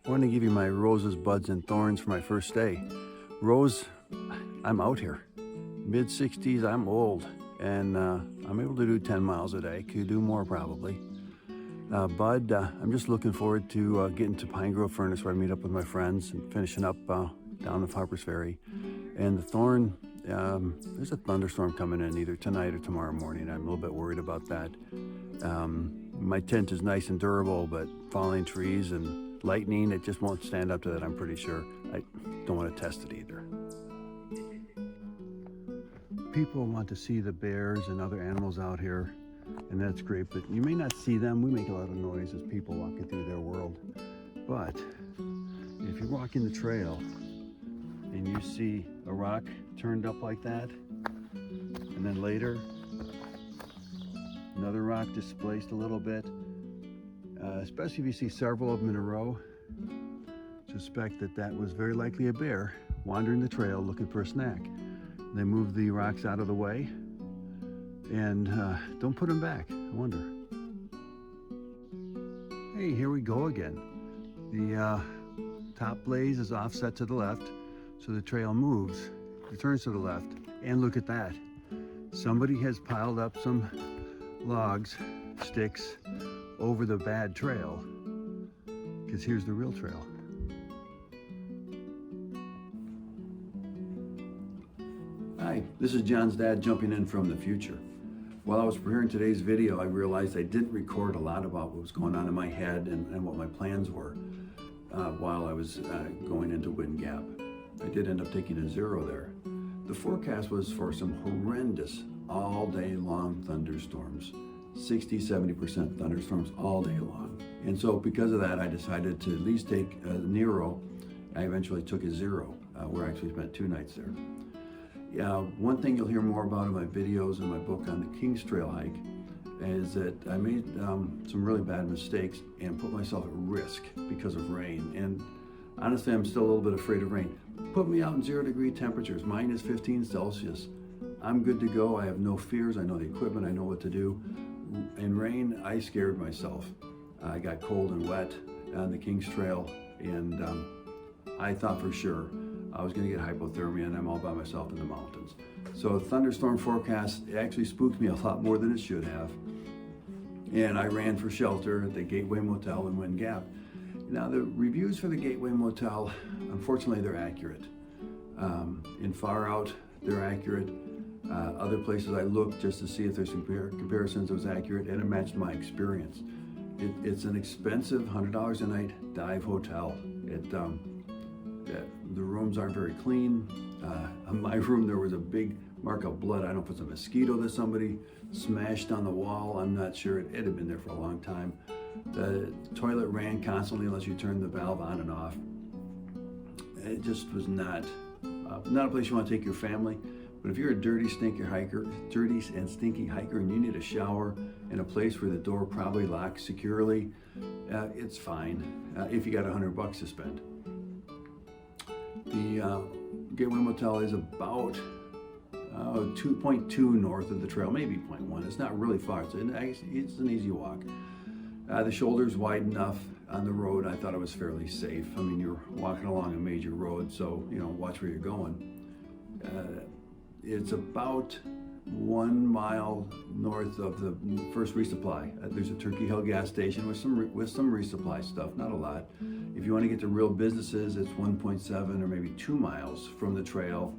I want to give you my roses, buds, and thorns for my first day. Rose, I'm out here. Mid-60s, I'm old, and I'm able to do 10 miles a day. Could do more probably. Bud, I'm just looking forward to getting to Pine Grove Furnace where I meet up with my friends and finishing up down at Harper's Ferry. And the thorn, there's a thunderstorm coming in either tonight or tomorrow morning. I'm a little bit worried about that. My tent is nice and durable, but falling trees and lightning, it just won't stand up to that, I'm pretty sure. I don't want to test it either. People want to see the bears and other animals out here, and that's great, but you may not see them. We make a lot of noise as people walking through their world. But if you're walking the trail and you see a rock turned up like that, and then later another rock displaced a little bit, especially if you see several of them in a row, suspect that that was very likely a bear wandering the trail looking for a snack. They move the rocks out of the way and don't put them back. I wonder. Hey, here we go again. The top blaze is offset to the left, so the trail moves. It turns to the left, and look at that. Somebody has piled up some logs, sticks, over the bad trail, because here's the real trail. Hi, this is John's dad jumping in from the future. While I was preparing today's video, I realized I didn't record a lot about what was going on in my head and what my plans were while I was going into Wind Gap. I did end up taking a 0 there. The forecast was for some horrendous all day long thunderstorms. 60-70% thunderstorms all day long. And so because of that, I decided to at least take a Nero. I eventually took a 0, where I actually spent 2 nights there. One thing you'll hear more about in my videos and my book on the King's Trail hike is that I made some really bad mistakes and put myself at risk because of rain. And honestly, I'm still a little bit afraid of rain. Put me out in 0-degree temperatures, minus 15 Celsius. I'm good to go. I have no fears. I know the equipment. I know what to do. In rain, I scared myself. I got cold and wet on the King's Trail, and I thought for sure I was going to get hypothermia, and I'm all by myself in the mountains. So thunderstorm forecast actually spooked me a lot more than it should have. And I ran for shelter at the Gateway Motel in Wind Gap. Now the reviews for the Gateway Motel, unfortunately, they're accurate. In Far Out, they're accurate. Other places I looked just to see if there's comparisons, it was accurate, and it matched my experience. It's an expensive $100 a night dive hotel. The rooms aren't very clean. In my room, there was a big mark of blood. I don't know if it's a mosquito that somebody smashed on the wall. I'm not sure. It had been there for a long time. The toilet ran constantly unless you turned the valve on and off. It just was not a place you want to take your family. But if you're a dirty and stinky hiker, and you need a shower in a place where the door probably locks securely, it's fine if you got $100 to spend. The Gateway Motel is about 2.2 north of the trail, maybe 0.1. It's not really far. It's an easy walk. The shoulder's wide enough on the road. I thought it was fairly safe. I mean, you're walking along a major road, so watch where you're going. It's about 1 mile north of the first resupply. There's a Turkey Hill gas station with some resupply stuff, not a lot. If you want to get to real businesses, it's 1.7 or maybe 2 miles from the trail.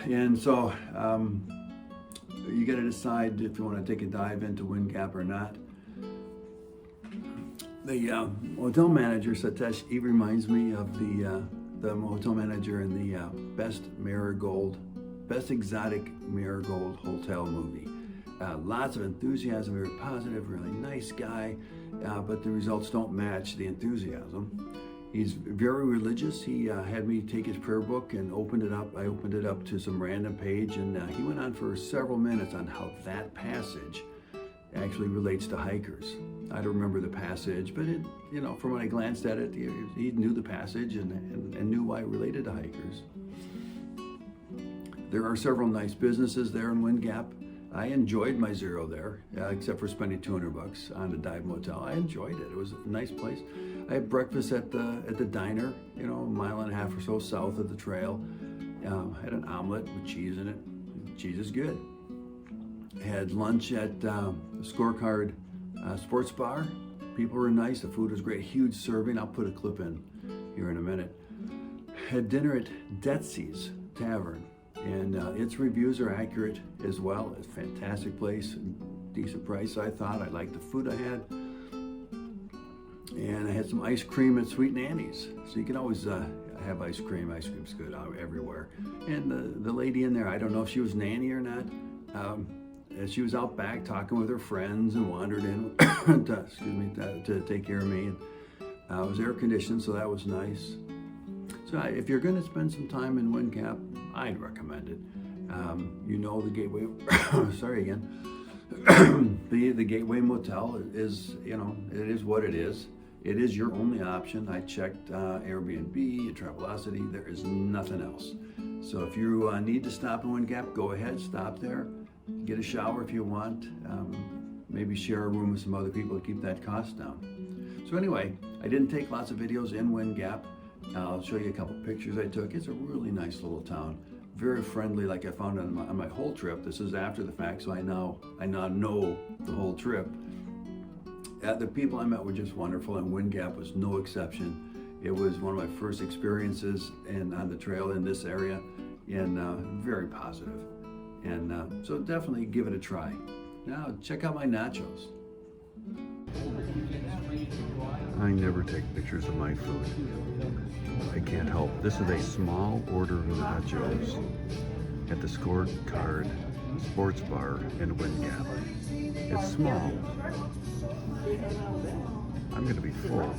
And so you got to decide if you want to take a dive into Wind Gap or not. The hotel manager, Satish, he reminds me of the hotel manager in the Best Exotic Marigold Hotel movie. Lots of enthusiasm, very positive, really nice guy, but the results don't match the enthusiasm. He's very religious. He had me take his prayer book and opened it up. I opened it up to some random page, and he went on for several minutes on how that passage actually relates to hikers. I don't remember the passage, but it, from when I glanced at it, he knew the passage and knew why it related to hikers. There are several nice businesses there in Wind Gap. I enjoyed my zero there, except for spending $200 on the dive motel. I enjoyed it. It was a nice place. I had breakfast at the diner, you know, a mile and a half or so south of the trail. Had an omelet with cheese in it. Cheese is good. Had lunch at the Scorecard Sports Bar. People were nice. The food was great. Huge serving. I'll put a clip in here in a minute. Had dinner at Detsy's Tavern, and its reviews are accurate as well. It's a fantastic place, decent price. I thought. I liked the food I had, and I had some ice cream at Sweet Nanny's. So you can always have ice cream. Ice cream's good everywhere. And the lady in there, I don't know if she was nanny or not. She was out back talking with her friends and wandered in to take care of me. And it was air conditioned, so that was nice. So if you're going to spend some time in Wind Gap, I'd recommend it. You know, the Gateway, sorry again, the Gateway Motel is, you know, it is what it is. It is your only option. I checked Airbnb, Travelocity, there is nothing else. So if you need to stop in Wind Gap, go ahead, stop there, get a shower if you want, maybe share a room with some other people to keep that cost down. So anyway, I didn't take lots of videos in Wind Gap. I'll show you a couple pictures I took. It's a really nice little town, very friendly, like I found on my whole trip. This is after the fact, so I now know the whole trip. The people I met were just wonderful, and Wind Gap was no exception. It was one of my first experiences on the trail in this area, and very positive. And so definitely give it a try. Now check out my nachos. I never take pictures of my food. I can't help. This is a small order of nachos at the Scorecard Sports Bar in Wind Gap. It's small. I'm going to be full.